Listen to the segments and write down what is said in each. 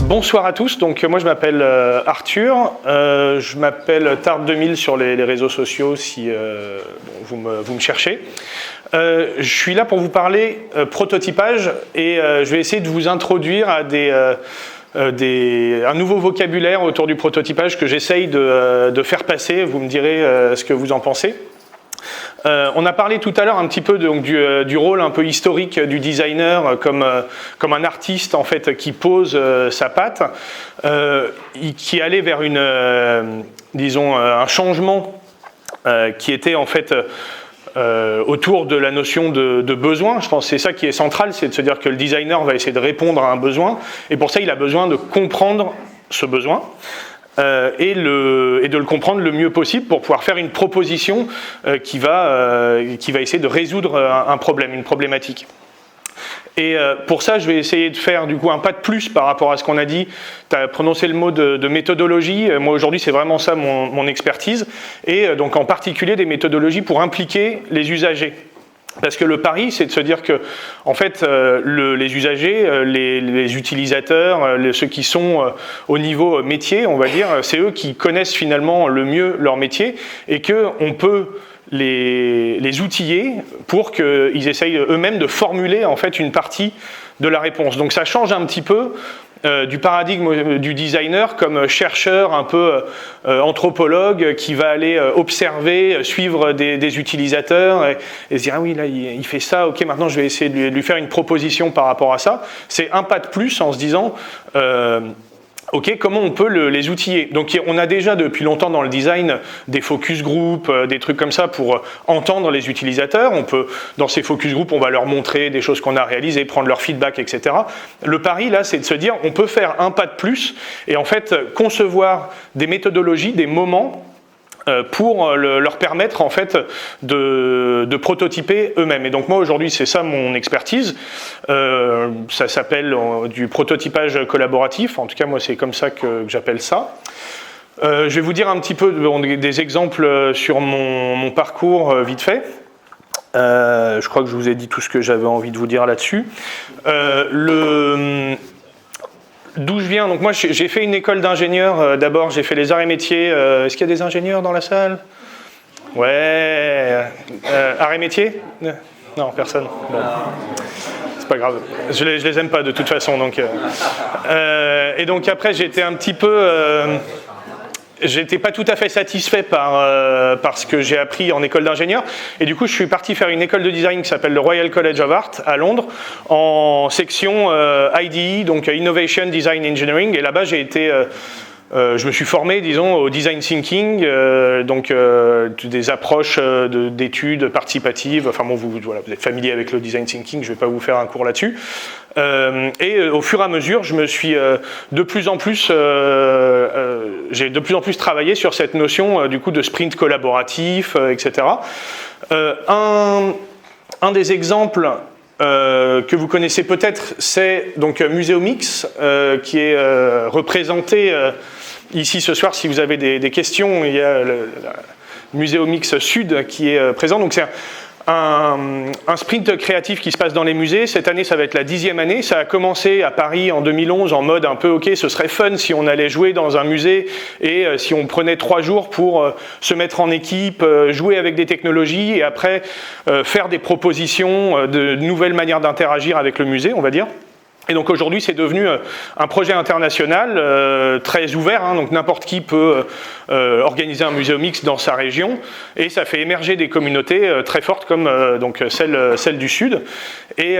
Bonsoir à tous, donc moi je m'appelle Arthur, je m'appelle Tard2000 sur les réseaux sociaux si vous me cherchez. Je suis là pour vous parler prototypage et je vais essayer de vous introduire à un nouveau vocabulaire autour du prototypage que j'essaye de faire passer, vous me direz ce que vous en pensez. On a parlé tout à l'heure un petit peu du rôle un peu historique du designer comme un artiste en fait qui pose sa patte, qui allait vers un changement qui était en fait autour de la notion de besoin. Je pense que c'est ça qui est central, c'est de se dire que le designer va essayer de répondre à un besoin et pour ça il a besoin de comprendre ce besoin. Et de le comprendre le mieux possible pour pouvoir faire une proposition qui va essayer de résoudre un problème, une problématique. Et pour ça, je vais essayer de faire du coup un pas de plus par rapport à ce qu'on a dit. Tu as prononcé le mot de méthodologie. Moi aujourd'hui, c'est vraiment ça mon expertise. Et donc en particulier des méthodologies pour impliquer les usagers. Parce que le pari, c'est de se dire que, en fait, les usagers, les utilisateurs, ceux qui sont au niveau métier, on va dire, c'est eux qui connaissent finalement le mieux leur métier et qu'on peut les outiller pour qu'ils essayent eux-mêmes de formuler en fait une partie de la réponse. Donc ça change un petit peu du paradigme du designer comme chercheur un peu anthropologue qui va aller observer, suivre des utilisateurs et se dire ah oui là il fait ça, ok maintenant je vais essayer de lui faire une proposition par rapport à ça. C'est un pas de plus en se disant ok, comment on peut les outiller? Donc on a déjà depuis longtemps dans le design des focus group, des trucs comme ça pour entendre les utilisateurs. Dans ces focus group, on va leur montrer des choses qu'on a réalisées, prendre leur feedback, etc. Le pari là, c'est de se dire on peut faire un pas de plus et en fait concevoir des méthodologies, des moments pour leur permettre en fait de prototyper eux-mêmes. Et donc moi aujourd'hui c'est ça mon expertise, ça s'appelle du prototypage collaboratif, en tout cas moi c'est comme ça que j'appelle ça. Je vais vous dire un petit peu des exemples sur mon parcours vite fait. Je crois que je vous ai dit tout ce que j'avais envie de vous dire là-dessus. D'où je viens, donc moi j'ai fait une école d'ingénieur, d'abord j'ai fait les arts et métiers, est-ce qu'il y a des ingénieurs dans la salle? Ouais, arts et métiers? Non, personne, bon. C'est pas grave, je les aime pas de toute façon, donc... et donc après j'étais un petit peu... J'étais pas tout à fait satisfait par ce que j'ai appris en école d'ingénieur et du coup je suis parti faire une école de design qui s'appelle le Royal College of Art à Londres en section IDE, donc Innovation Design Engineering, et là-bas j'ai été je me suis formé, disons, au design thinking, donc des approches d'études participatives. Enfin bon, vous êtes familier avec le design thinking, je ne vais pas vous faire un cours là-dessus. Et au fur et à mesure, je me suis de plus en plus travaillé sur cette notion du coup de sprint collaboratif, etc. Un des exemples que vous connaissez peut-être, c'est donc Muséomix, qui est représenté ici ce soir. Si vous avez des questions, il y a le Muséomix Sud qui est présent. Donc c'est un sprint créatif qui se passe dans les musées. Cette année, ça va être la 10e année. Ça a commencé à Paris en 2011 en mode un peu ok, ce serait fun si on allait jouer dans un musée et si on prenait 3 jours pour se mettre en équipe, jouer avec des technologies et après faire des propositions de nouvelles manières d'interagir avec le musée, on va dire. Et donc aujourd'hui, c'est devenu un projet international très ouvert, hein, donc n'importe qui peut organiser un muséomix dans sa région, et ça fait émerger des communautés très fortes comme donc celle du Sud. Et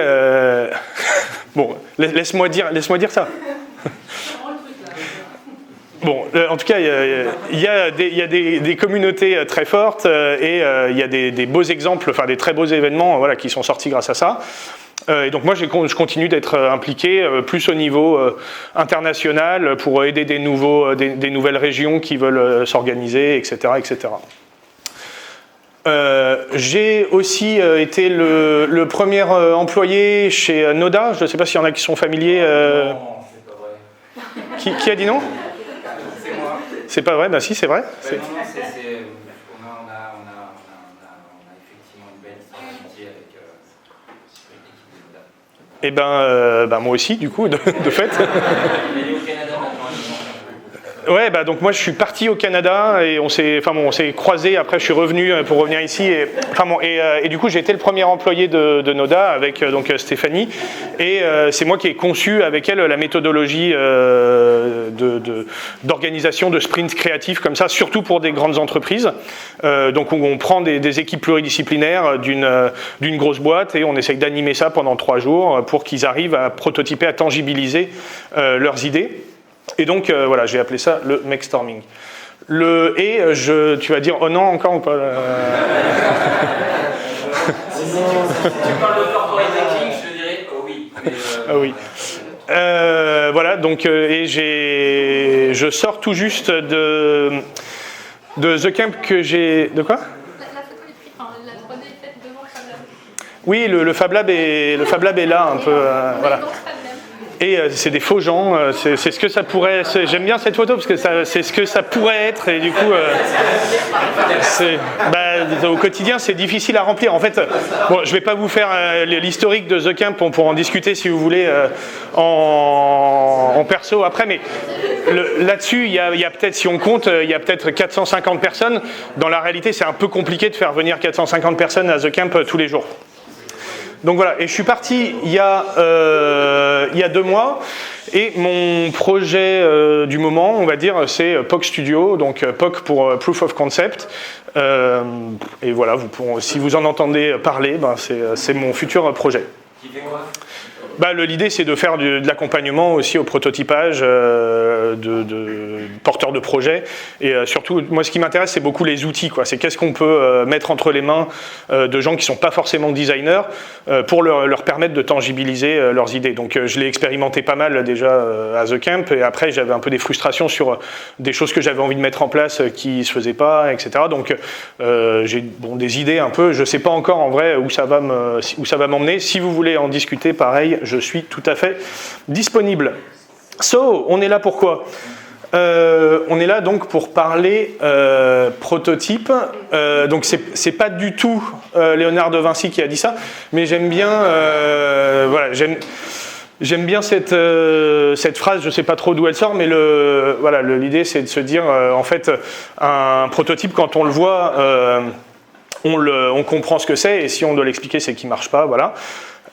bon, laisse-moi dire ça. Bon, en tout cas, il y a des communautés très fortes et il y a des beaux exemples, enfin des très beaux événements, voilà, qui sont sortis grâce à ça. Et donc moi, je continue d'être impliqué plus au niveau international pour aider des nouvelles régions qui veulent s'organiser, etc., etc. J'ai aussi été le premier employé chez Noda. Je ne sais pas s'il y en a qui sont familiers. Non, c'est pas vrai. Qui a dit non? C'est moi. C'est pas vrai? Ben si, c'est vrai. Non, on a effectivement une belle histoire d'amitié avec l'équipe de Noda. Et ben moi aussi, du coup, de fait. Il est au Canada Ouais, bah donc moi je suis parti au Canada et on s'est croisés. Après je suis revenu pour revenir ici et du coup j'ai été le premier employé de Noda avec donc Stéphanie et c'est moi qui ai conçu avec elle la méthodologie d'organisation de sprints créatifs comme ça, surtout pour des grandes entreprises. Donc on prend des équipes pluridisciplinaires d'une grosse boîte et on essaye d'animer ça pendant 3 jours pour qu'ils arrivent à prototyper, à tangibiliser leurs idées. Et donc, voilà, j'ai appelé ça le make storming. Tu vas dire, oh non, encore ou pas Si tu parles de corporate hacking, je te dirais, oh oui. Mais, ah oui. Voilà, donc, je sors tout juste de The Camp que j'ai... De quoi ? La photo est prise, enfin, la 3D est faite devant le Fab Lab. Oui, le Fab Lab est là, un peu, voilà. Et c'est des faux gens, c'est ce que ça pourrait... J'aime bien cette photo parce que c'est ce que ça pourrait être et du coup, au quotidien c'est difficile à remplir. En fait, bon, je ne vais pas vous faire l'historique de The Camp, on pourra en discuter si vous voulez en perso après, mais là-dessus, il y a peut-être, si on compte, il y a peut-être 450 personnes. Dans la réalité, c'est un peu compliqué de faire venir 450 personnes à The Camp tous les jours. Donc voilà, et je suis parti il y a 2 mois, et mon projet du moment, on va dire, c'est POC Studio, donc POC pour Proof of Concept. Et voilà, si vous en entendez parler, c'est mon futur projet. qui fait quoi ? L'idée, c'est de faire de l'accompagnement aussi au prototypage de porteurs de projets. Et surtout, moi, ce qui m'intéresse, c'est beaucoup les outils, quoi. C'est qu'est-ce qu'on peut mettre entre les mains de gens qui ne sont pas forcément designers pour leur permettre de tangibiliser leurs idées. Donc, je l'ai expérimenté pas mal déjà à The Camp. Et après, j'avais un peu des frustrations sur des choses que j'avais envie de mettre en place qui ne se faisaient pas, etc. Donc, j'ai des idées un peu. Je ne sais pas encore, en vrai, où ça va m'emmener. Si vous voulez en discuter, pareil, je suis tout à fait disponible. On est là pour quoi ? On est là donc pour parler prototype. Donc c'est pas du tout Léonard de Vinci qui a dit ça, mais j'aime bien j'aime bien cette phrase. Je sais pas trop d'où elle sort, mais l'idée c'est de se dire en fait un prototype, quand on le voit, on comprend ce que c'est, et si on doit l'expliquer, c'est qu'il marche pas. Voilà.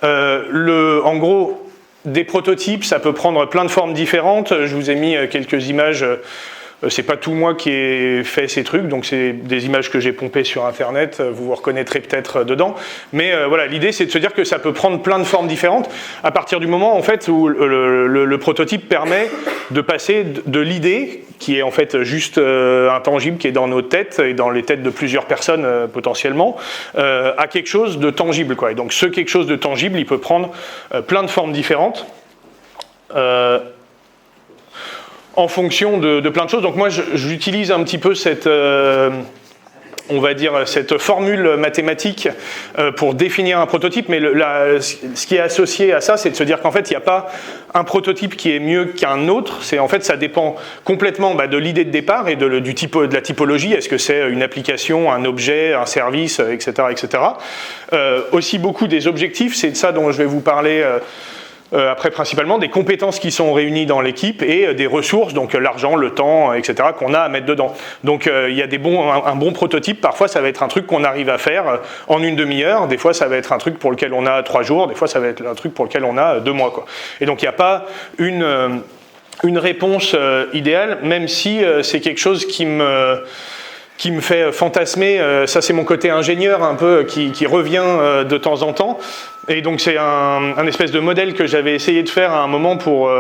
En gros, des prototypes, ça peut prendre plein de formes différentes. Je vous ai mis quelques images. C'est pas tout moi qui ai fait ces trucs, donc c'est des images que j'ai pompées sur Internet. Vous vous reconnaîtrez peut-être dedans. Mais voilà, l'idée, c'est de se dire que ça peut prendre plein de formes différentes à partir du moment, en fait, où le prototype permet de passer de l'idée, qui est en fait juste intangible, qui est dans nos têtes et dans les têtes de plusieurs personnes potentiellement, à quelque chose de tangible, quoi. Et donc ce quelque chose de tangible, il peut prendre plein de formes différentes en fonction de plein de choses. Donc moi, j'utilise un petit peu cette formule mathématique pour définir un prototype, mais ce qui est associé à ça, c'est de se dire qu'en fait, il n'y a pas un prototype qui est mieux qu'un autre. En fait, ça dépend complètement de l'idée de départ et de la typologie. Est-ce que c'est une application, un objet, un service, etc. etc. Aussi beaucoup des objectifs, c'est de ça dont je vais vous parler après, principalement des compétences qui sont réunies dans l'équipe et des ressources, donc l'argent, le temps, etc., qu'on a à mettre dedans. Donc il y a un bon prototype, parfois ça va être un truc qu'on arrive à faire en une demi-heure, des fois ça va être un truc pour lequel on a 3 jours, des fois ça va être un truc pour lequel on a 2 mois, quoi. Et donc il n'y a pas une réponse idéale, même si c'est quelque chose qui me fait fantasmer. Ça, c'est mon côté ingénieur un peu qui revient de temps en temps. Et donc c'est un espèce de modèle que j'avais essayé de faire à un moment pour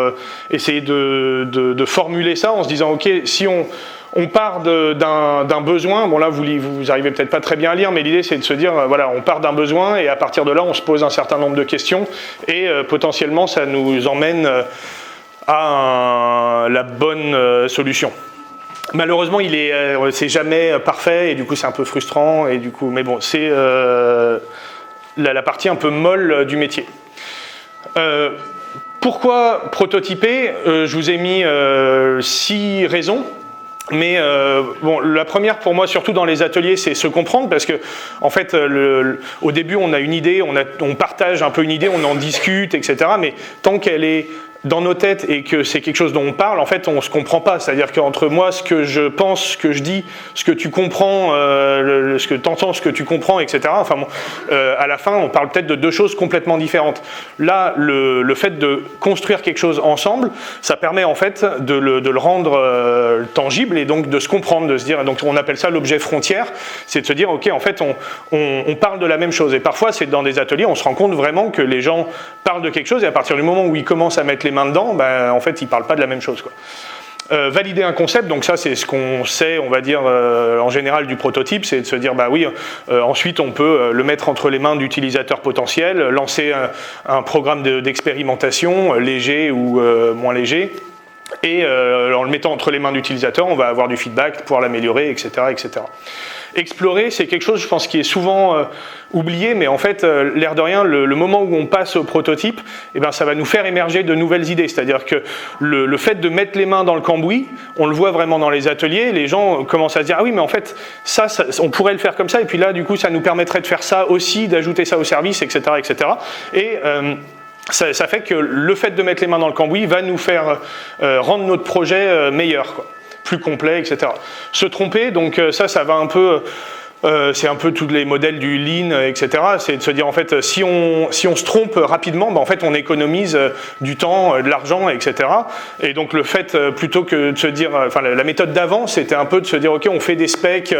essayer de formuler ça en se disant, ok, si on part d'un besoin, bon là vous arrivez peut-être pas très bien à lire, mais l'idée c'est de se dire, voilà, on part d'un besoin et à partir de là on se pose un certain nombre de questions et potentiellement ça nous emmène à la bonne solution. Malheureusement, c'est jamais parfait et du coup c'est un peu frustrant et du coup, mais bon, c'est la partie un peu molle du métier. Pourquoi prototyper ? Je vous ai mis 6 raisons. Mais la première pour moi, surtout dans les ateliers, c'est se comprendre, parce que en fait, au début, on a une idée, on partage un peu une idée, on en discute, etc. Mais tant qu'elle est dans nos têtes et que c'est quelque chose dont on parle, en fait, on ne se comprend pas. C'est-à-dire qu'entre moi, ce que je pense, ce que je dis, ce que tu comprends, ce que tu entends, ce que tu comprends, etc., enfin, bon, à la fin, on parle peut-être de deux choses complètement différentes. Là, le fait de construire quelque chose ensemble, ça permet en fait de le rendre tangible et donc de se comprendre, de se dire, donc on appelle ça l'objet frontière, c'est de se dire, ok, en fait, on parle de la même chose. Et parfois, c'est dans des ateliers, on se rend compte vraiment que les gens parlent de quelque chose et à partir du moment où ils commencent à mettre les mains dedans, ben, en fait, ils ne parlent pas de la même chose, quoi. Valider un concept, donc ça c'est ce qu'on sait, on va dire en général du prototype, c'est de se dire bah oui, ensuite on peut le mettre entre les mains d'utilisateurs potentiels, lancer un programme d'expérimentation léger ou moins léger, et en le mettant entre les mains d'utilisateurs, on va avoir du feedback, pouvoir l'améliorer, etc., etc. Explorer, c'est quelque chose, je pense, qui est souvent oublié, mais en fait, l'air de rien, le moment où on passe au prototype, eh ben, ça va nous faire émerger de nouvelles idées. C'est-à-dire que le fait de mettre les mains dans le cambouis, on le voit vraiment dans les ateliers, les gens commencent à se dire « Ah oui, mais en fait, ça, on pourrait le faire comme ça, et puis là, du coup, ça nous permettrait de faire ça aussi, d'ajouter ça au service, etc. etc. » Et ça fait que le fait de mettre les mains dans le cambouis va nous faire rendre notre projet meilleur, quoi, plus complet, etc. Se tromper, donc ça va un peu... c'est un peu tous les modèles du lean, etc. C'est de se dire en fait, si on se trompe rapidement, ben, en fait, on économise du temps, de l'argent, etc. Et donc le fait, plutôt que de se dire, enfin la méthode d'avant, c'était un peu de se dire, ok, on fait des specs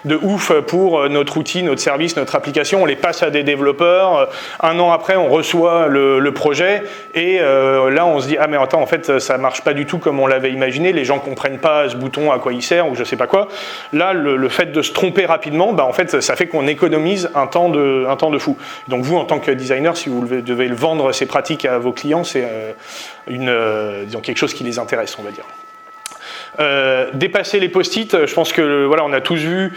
de ouf pour notre outil, notre service, notre application, on les passe à des développeurs. Un an après, on reçoit le projet et là, on se dit, ah mais attends, en fait, ça marche pas du tout comme on l'avait imaginé. Les gens comprennent pas ce bouton à quoi il sert ou je sais pas quoi. Là, le fait de se tromper rapidement, bah, en fait, ça fait qu'on économise un temps de fou. Donc vous, en tant que designer, si vous devez vendre ces pratiques à vos clients, c'est disons quelque chose qui les intéresse, on va dire. Dépasser les post-it, je pense que voilà, on a tous vu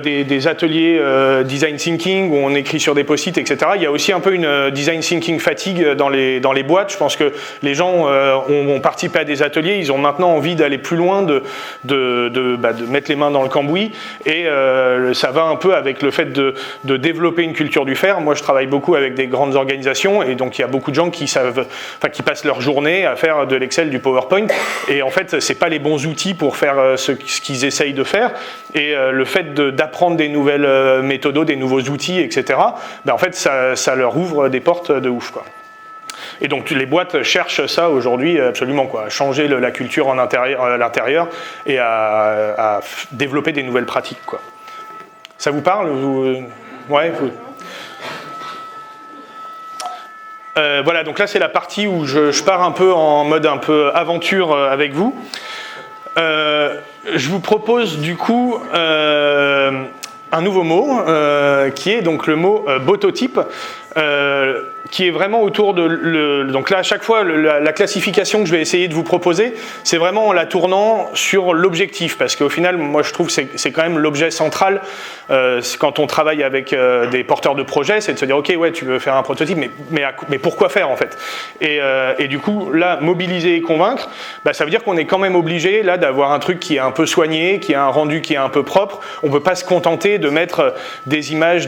des ateliers design thinking où on écrit sur des post-it, etc. Il y a aussi un peu une design thinking fatigue dans les boîtes. Je pense que les gens ont participé à des ateliers, ils ont maintenant envie d'aller plus loin, de mettre les mains dans le cambouis, et ça va un peu avec le fait de développer une culture du faire. Moi, je travaille beaucoup avec des grandes organisations, et donc il y a beaucoup de gens qui passent leur journée à faire de l'Excel, du PowerPoint, et en fait, c'est pas les bons outils pour faire ce qu'ils essayent de faire, et le fait d'apprendre des nouvelles méthodos, des nouveaux outils, etc., ben en fait ça leur ouvre des portes de ouf, quoi. Et donc les boîtes cherchent ça aujourd'hui absolument, quoi, à changer la culture à l'intérieur et à développer des nouvelles pratiques, quoi. Ça vous parle Ouais, voilà, donc là c'est la partie où je pars un peu en mode un peu aventure avec vous. Je vous propose du coup un nouveau mot qui est donc le mot bototype, qui est vraiment autour de... donc là, à chaque fois, la classification que je vais essayer de vous proposer, c'est vraiment en la tournant sur l'objectif, parce qu'au final, moi je trouve que c'est quand même l'objet central quand on travaille avec des porteurs de projets, c'est de se dire, ok, ouais, tu veux faire un prototype, mais pourquoi faire en fait? Et du coup, là, mobiliser et convaincre, bah, ça veut dire qu'on est quand même obligé là d'avoir un truc qui est un peu soigné, qui a un rendu qui est un peu propre. On ne peut pas se contenter de mettre des images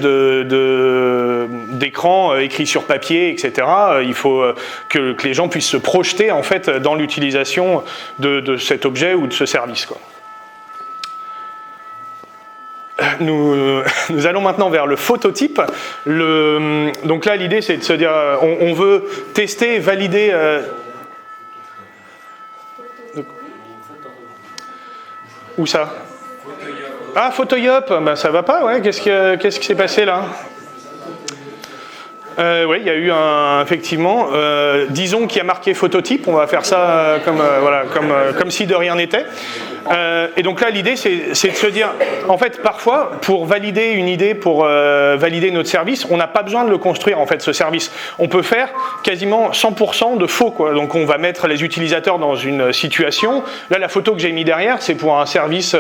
d'écran écrits sur papier, etc. Il faut que les gens puissent se projeter en fait dans l'utilisation de cet objet ou de ce service, quoi. Nous allons maintenant vers le phototype. Donc là, l'idée, c'est de se dire, on veut tester, valider... Où ça? Ah, Photoyop, ben, ça va pas, ouais. Qu'est-ce qui s'est passé là? Oui, il y a eu effectivement, disons qu'il y a marqué phototype, on va faire ça comme si de rien n'était. Et donc là, l'idée, c'est de se dire, en fait, parfois, pour valider une idée, pour valider notre service, on n'a pas besoin de le construire, en fait, ce service. On peut faire quasiment 100% de faux, quoi. Donc on va mettre les utilisateurs dans une situation. Là, la photo que j'ai mis derrière, c'est pour un service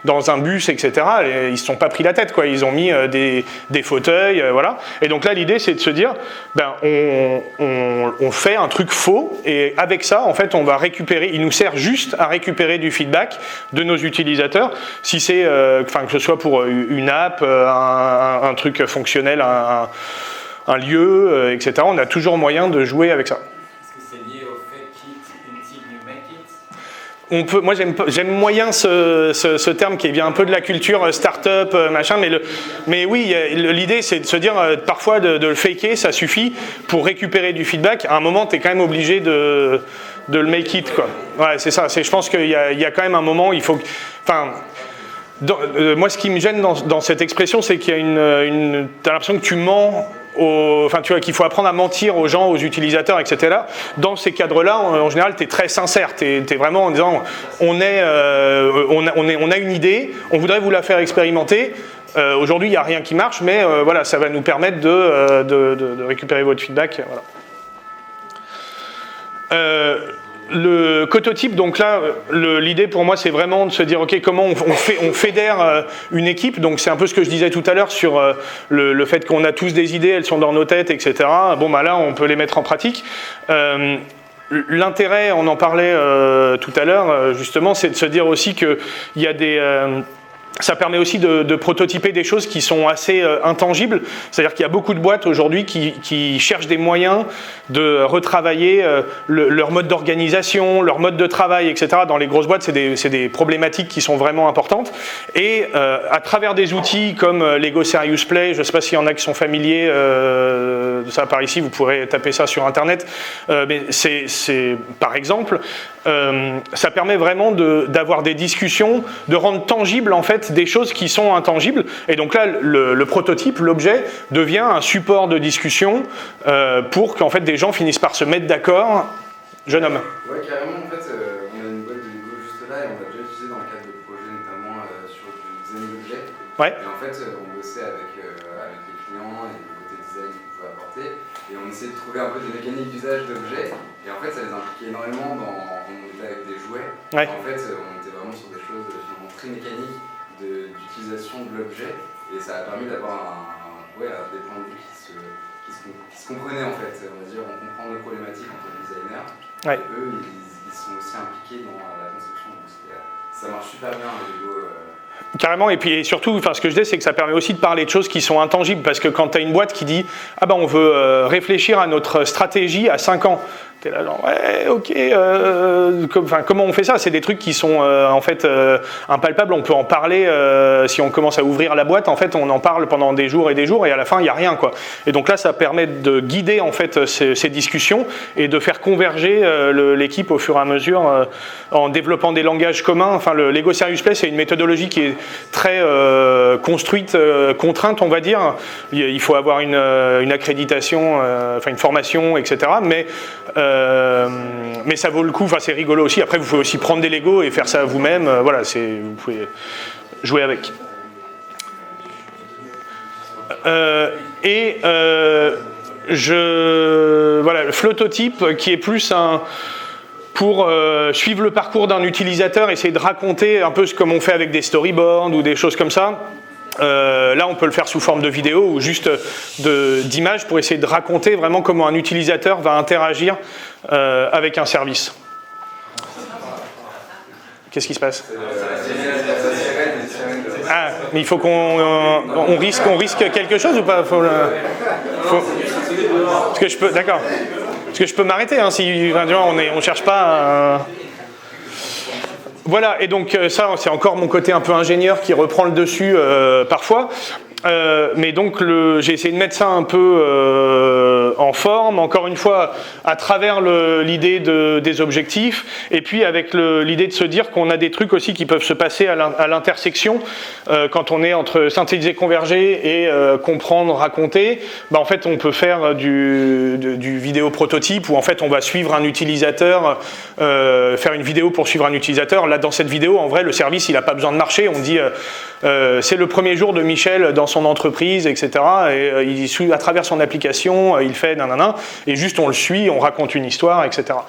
dans un bus, etc. Et ils ne se sont pas pris la tête, quoi. Ils ont mis des fauteuils, voilà. Et donc là, l'idée, c'est de se dire, ben, on fait un truc faux, et avec ça, en fait, on va récupérer, il nous sert juste à récupérer du feedback de nos utilisateurs, si c'est, que ce soit pour une app, un truc fonctionnel, un lieu, etc. On a toujours moyen de jouer avec ça. Est-ce que c'est lié au fait qui moi j'aime moyen ce terme qui vient un peu de la culture start-up, machin, mais oui, l'idée c'est de se dire parfois de le faker, ça suffit pour récupérer du feedback. À un moment, tu es quand même obligé de le make it, quoi. Ouais, c'est ça. Je pense qu'il y a quand même un moment, il faut. Enfin. Moi, ce qui me gêne dans cette expression, c'est qu'il y a t'as l'impression que tu mens. Enfin, tu vois, qu'il faut apprendre à mentir aux gens, aux utilisateurs, etc. Dans ces cadres-là, en général, tu es très sincère. Tu es vraiment en disant on a une idée, on voudrait vous la faire expérimenter. Aujourd'hui, il n'y a rien qui marche, mais voilà, ça va nous permettre de récupérer votre feedback. Voilà. Le cototype, donc là, l'idée pour moi, c'est vraiment de se dire, ok, comment on fédère une équipe. Donc c'est un peu ce que je disais tout à l'heure sur le fait qu'on a tous des idées, elles sont dans nos têtes, etc. Bon, bah là, on peut les mettre en pratique. L'intérêt, on en parlait tout à l'heure, justement, c'est de se dire aussi qu'il y a des... ça permet aussi de prototyper des choses qui sont assez intangibles. C'est-à-dire qu'il y a beaucoup de boîtes aujourd'hui qui cherchent des moyens de retravailler leur mode d'organisation, leur mode de travail, etc. Dans les grosses boîtes, c'est des problématiques qui sont vraiment importantes. Et à travers des outils comme Lego Serious Play, je ne sais pas s'il y en a qui sont familiers de ça par ici, vous pourrez taper ça sur Internet. Mais c'est par exemple... ça permet vraiment d'avoir des discussions, de rendre tangible en fait des choses qui sont intangibles. Et donc là, le prototype, l'objet, devient un support de discussion pour qu'en fait des gens finissent par se mettre d'accord. Jeune homme. Ouais, carrément. En fait, on a une boîte de Lego juste là et on l'a déjà utilisé dans le cadre de projets, notamment sur du design d'objets. Ouais. Et en fait, on bossait avec les clients et le côté design qu'ils pouvaient apporter. Et on essayait de trouver un peu des mécaniques d'usage d'objets. Et en fait, ça les impliquait énormément on était avec des jouets. Ouais. En fait, on était vraiment sur des choses finalement très mécaniques d'utilisation de l'objet. Et ça a permis d'avoir des points de vue qui se comprenaient en fait. On va dire, on comprend nos problématiques en tant que designer. Ouais. Et eux, ils sont aussi impliqués dans la conception. Donc ça marche super bien, Lego. Carrément, et puis surtout, enfin, ce que je dis, c'est que ça permet aussi de parler de choses qui sont intangibles, parce que quand tu as une boîte qui dit « Ah ben on veut réfléchir à notre stratégie à 5 ans », t'es là genre, ouais, ok, comment on fait ça? C'est des trucs qui sont en fait impalpables, on peut en parler si on commence à ouvrir la boîte, en fait on en parle pendant des jours et à la fin il n'y a rien, quoi. Et donc là ça permet de guider en fait ces discussions et de faire converger l'équipe au fur et à mesure en développant des langages communs. Enfin, le Lego Serious Play, c'est une méthodologie qui est très construite, contrainte, on va dire. Il faut avoir une accréditation, enfin une formation, etc. Mais ça vaut le coup, enfin, c'est rigolo aussi. Après, vous pouvez aussi prendre des Lego et faire ça vous-même. Voilà, vous pouvez jouer avec. Voilà, le flototype qui est plus pour suivre le parcours d'un utilisateur, essayer de raconter un peu comme on fait avec des storyboards ou des choses comme ça. Là, on peut le faire sous forme de vidéo ou juste d'images pour essayer de raconter vraiment comment un utilisateur va interagir avec un service. Qu'est-ce qui se passe? Ah, mais il faut on risque quelque chose ou pas? Parce que je peux, d'accord. Parce que je peux m'arrêter, hein, si on cherche pas à... Voilà, et donc ça, c'est encore mon côté un peu ingénieur qui reprend le dessus parfois. Mais donc j'ai essayé de mettre ça un peu en forme, encore une fois, à travers l'idée des objectifs, et puis avec l'idée de se dire qu'on a des trucs aussi qui peuvent se passer à l'intersection, quand on est entre synthétiser, converger et comprendre, raconter. En fait, on peut faire du vidéo prototype, où en fait on va suivre un utilisateur, faire une vidéo pour suivre un utilisateur. Là, dans cette vidéo, en vrai, le service, il n'a pas besoin de marcher. On dit, c'est le premier jour de Michel dans son entreprise, etc. Et il suit à travers son application, il fait nanana, et juste on le suit, on raconte une histoire, etc.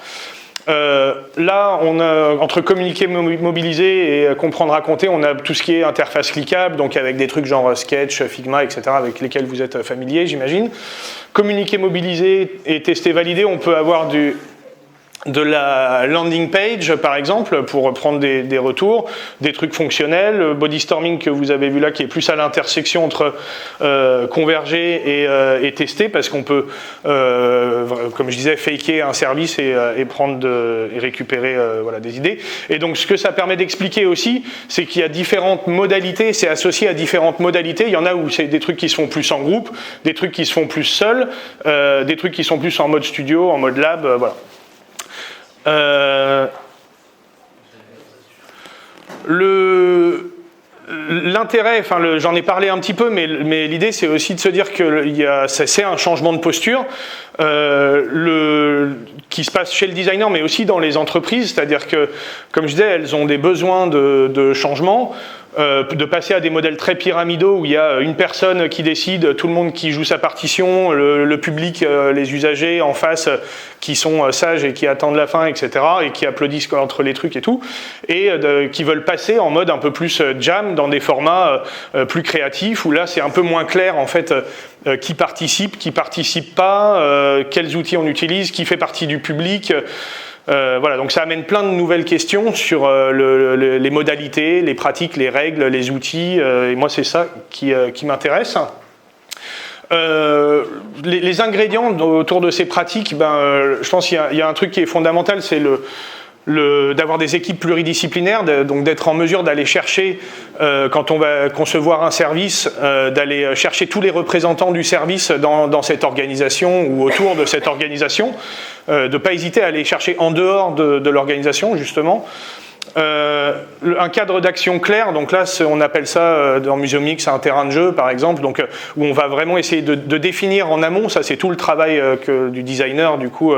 Là, on a, entre communiquer, mobiliser et comprendre, raconter, on a tout ce qui est interface cliquable, donc avec des trucs genre Sketch, Figma, etc., avec lesquels vous êtes familier, j'imagine. Communiquer, mobiliser et tester, valider, on peut avoir la landing page, par exemple, pour prendre des retours, des trucs fonctionnels, le body storming que vous avez vu là, qui est plus à l'intersection entre converger et tester, parce qu'on peut, comme je disais, faker un service et récupérer voilà, des idées. Et donc, ce que ça permet d'expliquer aussi, c'est qu'il y a différentes modalités, c'est associé à différentes modalités. Il y en a où c'est des trucs qui se font plus en groupe, des trucs qui se font plus seuls, des trucs qui sont plus en mode studio, en mode lab, voilà. L'intérêt, enfin j'en ai parlé un petit peu, mais l'idée c'est aussi de se dire que c'est un changement de posture qui se passe chez le designer, mais aussi dans les entreprises, c'est-à-dire que, comme je disais, elles ont des besoins de changement. De passer à des modèles très pyramidaux où il y a une personne qui décide, tout le monde qui joue sa partition, le public, les usagers en face qui sont sages et qui attendent la fin, etc. et qui applaudissent entre les trucs et tout, et qui veulent passer en mode un peu plus jam dans des formats plus créatifs où là c'est un peu moins clair en fait qui participe pas, quels outils on utilise, qui fait partie du public. Voilà, donc ça amène plein de nouvelles questions sur les modalités, les pratiques, les règles, les outils, et moi c'est ça qui m'intéresse. Les ingrédients autour de ces pratiques, je pense qu'il y a un truc qui est fondamental, c'est d'avoir des équipes pluridisciplinaires, donc d'être en mesure d'aller chercher, quand on va concevoir un service, d'aller chercher tous les représentants du service dans cette organisation ou autour de cette organisation, de ne pas hésiter à aller chercher en dehors de l'organisation, justement. Un cadre d'action clair, donc là on appelle ça dans Museumix un terrain de jeu par exemple, donc où on va vraiment essayer de définir en amont, ça c'est tout le travail du designer du coup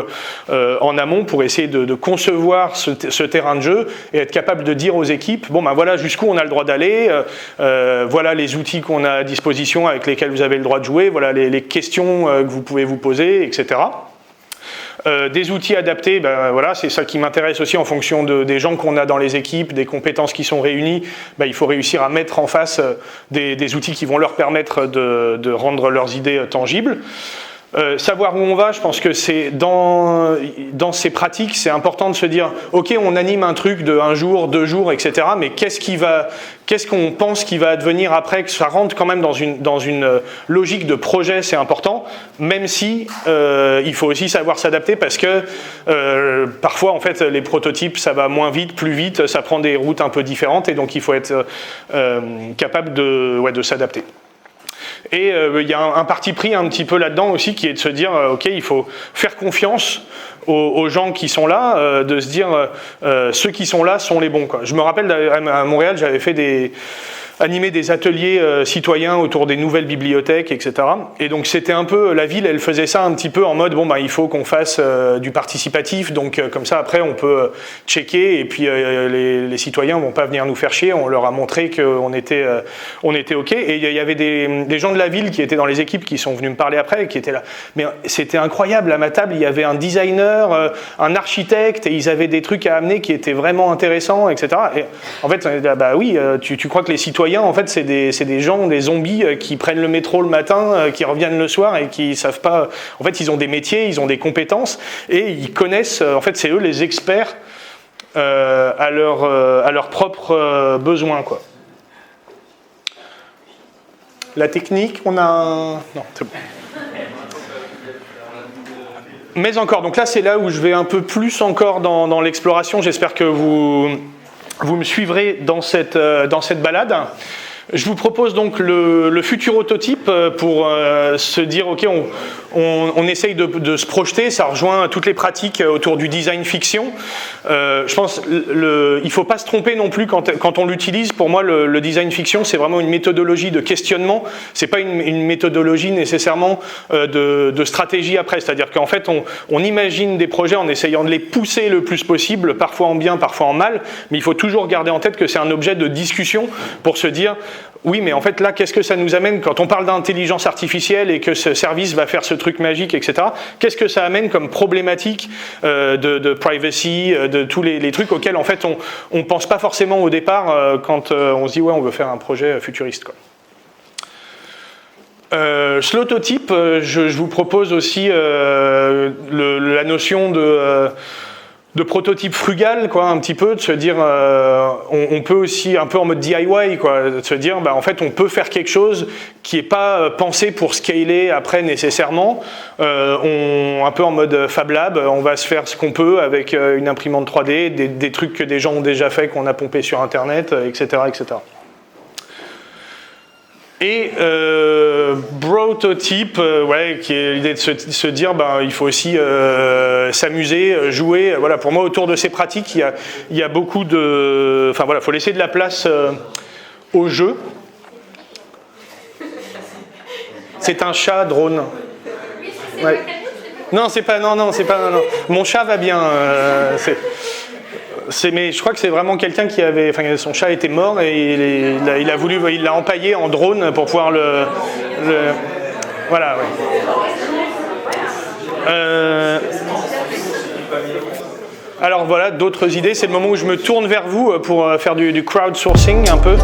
en amont pour essayer de concevoir ce terrain de jeu et être capable de dire aux équipes, bon ben voilà jusqu'où on a le droit d'aller, voilà les outils qu'on a à disposition avec lesquels vous avez le droit de jouer, voilà les questions que vous pouvez vous poser, etc. Des outils adaptés, voilà, c'est ça qui m'intéresse aussi en fonction des gens qu'on a dans les équipes, des compétences qui sont réunies. Il faut réussir à mettre en face des outils qui vont leur permettre de rendre leurs idées tangibles. Savoir où on va, je pense que c'est dans ces pratiques, c'est important de se dire ok, on anime un truc de 1 jour, 2 jours, etc. Mais qu'est-ce qu'on pense qui va advenir après, que ça rentre quand même dans une logique de projet, c'est important, même si il faut aussi savoir s'adapter parce que parfois en fait les prototypes ça va moins vite, plus vite, ça prend des routes un peu différentes et donc il faut être capable de s'adapter. Et il y a un parti pris un petit peu là-dedans aussi qui est de se dire ok, il faut faire confiance aux gens qui sont là, de se dire ceux qui sont là sont les bons, quoi. Je me rappelle à Montréal, j'avais fait animer des ateliers citoyens autour des nouvelles bibliothèques, etc. Et donc c'était un peu, la ville, elle faisait ça un petit peu en mode, il faut qu'on fasse du participatif, donc comme ça après on peut checker, et puis les citoyens vont pas venir nous faire chier, on leur a montré qu'on était ok, et il y avait des gens de la ville qui étaient dans les équipes qui sont venus me parler après, qui étaient là, mais c'était incroyable, à ma table il y avait un designer, un architecte, et ils avaient des trucs à amener qui étaient vraiment intéressants, etc. Et en fait, oui, tu crois que les citoyens, en fait, c'est des gens, des zombies qui prennent le métro le matin, qui reviennent le soir et qui savent pas. En fait, ils ont des métiers, ils ont des compétences et ils connaissent. En fait, c'est eux les experts à leurs propres besoins, quoi. La technique, on a. Non, c'est bon. Mais encore, donc là, c'est là où je vais un peu plus encore dans l'exploration. J'espère que vous me suivrez dans cette balade. Je vous propose donc le futurototype pour se dire ok, on essaye de se projeter, ça rejoint toutes les pratiques autour du design fiction. Je pense il ne faut pas se tromper non plus quand on l'utilise. Pour moi, le design fiction, c'est vraiment une méthodologie de questionnement, c'est pas une méthodologie nécessairement de stratégie après, c'est-à-dire qu'en fait on imagine des projets en essayant de les pousser le plus possible, parfois en bien, parfois en mal, mais il faut toujours garder en tête que c'est un objet de discussion pour se dire oui, mais en fait là, qu'est-ce que ça nous amène quand on parle d'intelligence artificielle et que ce service va faire ce truc magique, etc. Qu'est-ce que ça amène comme problématique de privacy, de tous les trucs auxquels en fait on pense pas forcément au départ quand on se dit ouais, on veut faire un projet futuriste, quoi. Slototype, je vous propose aussi la notion prototype frugal, quoi, un petit peu, de se dire, on peut aussi, un peu en mode DIY, quoi, de se dire, en fait, on peut faire quelque chose qui n'est pas pensé pour scaler après nécessairement, un peu en mode Fab Lab, on va se faire ce qu'on peut avec une imprimante 3D, des trucs que des gens ont déjà fait, qu'on a pompé sur Internet, etc., etc. Et prototype, ouais, qui est l'idée de se dire, il faut aussi s'amuser, jouer. Voilà, pour moi, autour de ces pratiques, il y a beaucoup de... Enfin voilà, il faut laisser de la place au jeu. C'est un chat drone. Ouais. Non, c'est pas... Non, c'est pas... Non. Mon chat va bien. Mais je crois que c'est vraiment quelqu'un qui avait... Enfin, son chat était mort et il l'a empaillé en drone pour pouvoir le voilà, ouais. Alors voilà, d'autres idées. C'est le moment où je me tourne vers vous pour faire du crowdsourcing un peu.